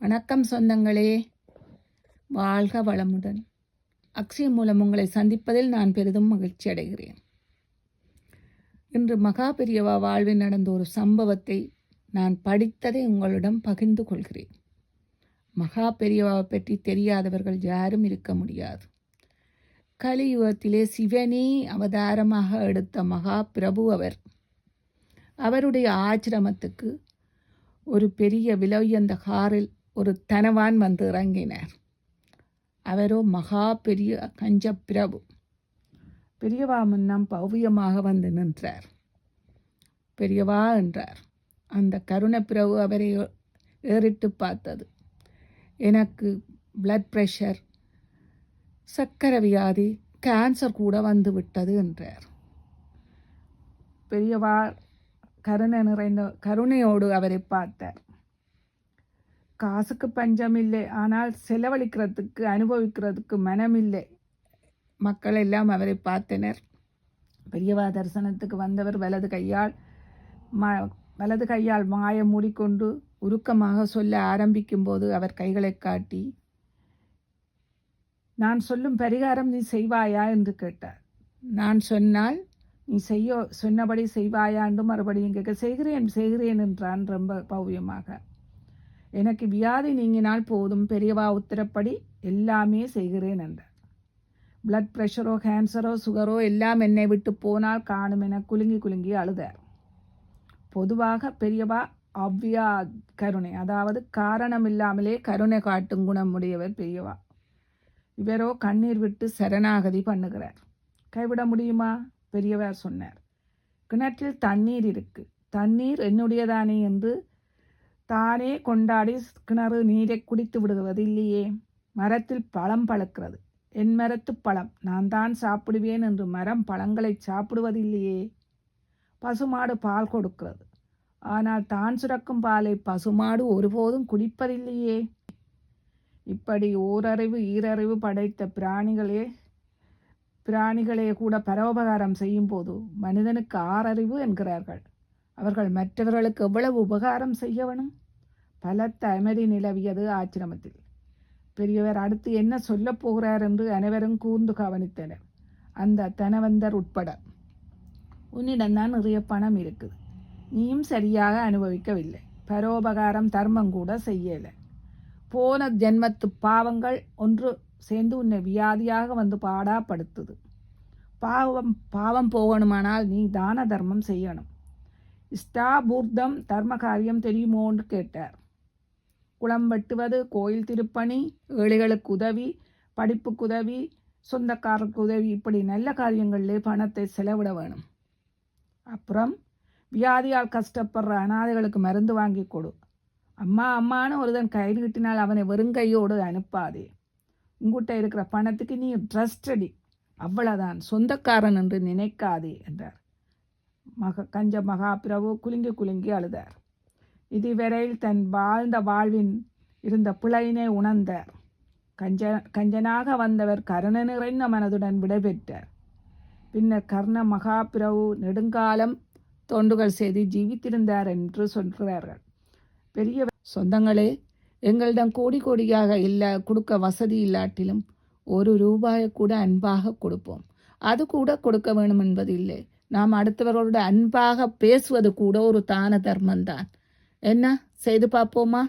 வணக்கம் சொந்தங்களே, வாழ்க வளமுடன். அக்ஷய் மூலம் உங்களை சந்திப்பதில் நான் பெரிதும் மகிழ்ச்சி அடைகிறேன். இன்று மகா பெரியவா வாழ்வில் நடந்த ஒரு சம்பவத்தை நான் படித்ததை உங்களிடம் பகிர்ந்து கொள்கிறேன். மகா பெரியவாவை பற்றி தெரியாதவர்கள் யாரும் இருக்க முடியாது. கலியுகத்திலே சிவனே அவதாரமாக எடுத்த மகா பிரபு அவர். அவருடைய ஆசிரமத்துக்கு ஒரு பெரிய விலையுயர்ந்த காரில் ஒரு தனவான் வந்து இறங்கினார். அவரோ மகா பெரிய கஞ்ச பிரபு. பெரியவா முன்னம் பவ்யமாக வந்து நின்றார். பெரியவா என்றார். அந்த கருணை பிரபு அவரை ஏறிட்டு பார்த்தது. எனக்கு பிளட் ப்ரெஷர், சர்க்கரை வியாதி, கேன்சர் கூட வந்து விட்டது என்றார். பெரியவா கருணையோடு அவரை பார்த்தார். காசுக்கு பஞ்சம் இல்லை, ஆனால் செலவழிக்கிறதுக்கு அனுபவிக்கிறதுக்கு மனமில்லை. மக்கள் எல்லாம் அவரை பார்த்தனர். பெரியவா தரிசனத்துக்கு வந்தவர் வலது கையால் மாய மூடிக்கொண்டு உருக்கமாக சொல்ல ஆரம்பிக்கும் போது அவர் கைகளை காட்டி, நான் சொல்லும் பரிகாரம் நீ செய்வாயா என்று கேட்டார். நான் சொன்னால் நீ சொன்னபடி செய்வாயா என்று மறுபடியும் கேட்க, செய்கிறேன் என்றான் ரொம்ப பவ்யமாக. எனக்கு வியாதி நீங்கினால் போதும், பெரியவா உத்தரப்படி எல்லாமே செய்கிறேன் என்றார். பிளட் ப்ரெஷரோ கேன்சரோ சுகரோ எல்லாம் என்னை விட்டு போனால் காணும் என குலுங்கி அழுதார். பொதுவாக பெரியவா அவ்வியா கருணை, அதாவது காரணம் இல்லாமலே கருணை காட்டும் குணம் உடையவர் பெரியவா. இவரோ கண்ணீர் விட்டு சரணாகதி பண்ணுகிறார். கைவிட முடியுமா? பெரியவர் சொன்னார், கிணற்றில் தண்ணீர் இருக்கு, தண்ணீர் என்னுடையதானே என்று தானே கொண்டாடி கிணறு நீரை குடித்து விடுவது இல்லையே. மரத்தில் பழம் பழுக்கிறது, என் மரத்து பழம் நான் தான் சாப்பிடுவேன் என்று மரம் பழங்களை சாப்பிடுவதில்லையே. பசுமாடு பால் கொடுக்கிறது, ஆனால் தான் சுரக்கும் பாலை பசுமாடு ஒருபோதும் குடிப்பதில்லையே. இப்படி ஓரறிவு ஈரறிவு படைத்த பிராணிகளே கூட பரோபகாரம் செய்யும் போது மனிதனுக்கு 6 அறிவு என்கிறார்கள். அவர்கள் மற்றவர்களுக்கு எவ்வளவு உபகாரம் செய்ய வேணும்? பலத்த அமைதி நிலவியது ஆசிரமத்தில். பெரியவர் அடுத்து என்ன சொல்லப் போகிறார் என்று அனைவரும் கூர்ந்து கவனித்தனர், அந்த தனவந்தர் உட்பட. உன்னிடம் தான் நிறைய பணம் இருக்குது, நீயும் சரியாக அனுபவிக்கவில்லை, பரோபகாரம் தர்மம் கூட செய்யலை. போன ஜென்மத்து பாவங்கள் ஒன்று சேர்ந்து உன்னை வியாதியாக வந்து பாடாப்படுத்துது. பாவம் போகணுமானால் நீ தான தர்மம் செய்யணும். இஷ்டாபூர்த்தம் தர்ம காரியம் தெரியுமோன்னு கேட்டார். குளம் வெட்டுவது, கோயில் திருப்பணி, ஏழைகளுக்கு உதவி, படிப்புக்கு உதவி, சொந்தக்காரருக்கு உதவி, இப்படி நல்ல காரியங்களிலே பணத்தை செலவிட வேணும். அப்புறம் வியாதியால் கஷ்டப்படுற அனாதைகளுக்கு மருந்து வாங்கி கொடு. அம்மான்னு ஒருதன் கைது கிட்டினால் அவனை வெறுங்கையோடு அனுப்பாதே. உங்ககிட்ட இருக்கிற பணத்துக்கு நீ ட்ரஸ்டடி, அவ்வளவுதான், சொந்தக்காரன் என்று நினைக்காதே என்றார். கஞ்ச மகாபிரபு குலுங்கி அழுதார். இதுவரையில் தன் வாழ்ந்த வாழ்வின் இருந்த பிழையினை உணர்ந்தார். கஞ்சனாக வந்தவர் கருணை நிறைந்த மனதுடன் விடைபெற்றார். பின்னர் கர்ண மகாபிரபு நெடுங்காலம் தொண்டுகள் செய்து ஜீவித்திருந்தார் என்று சொல்கிறார்கள். பெரிய சொந்தங்களே, எங்களிடம் கோடியாக கொடுக்க வசதி இல்லாட்டிலும் 1 ரூபாயை கூட அன்பாக கொடுப்போம். அது கூட கொடுக்க வேணும் என்பது இல்லை. நாம் அடுத்தவர்களோட அன்பாக பேசுவது கூட ஒரு தான தர்மம்தான். என்ன செய்து பார்ப்போமா?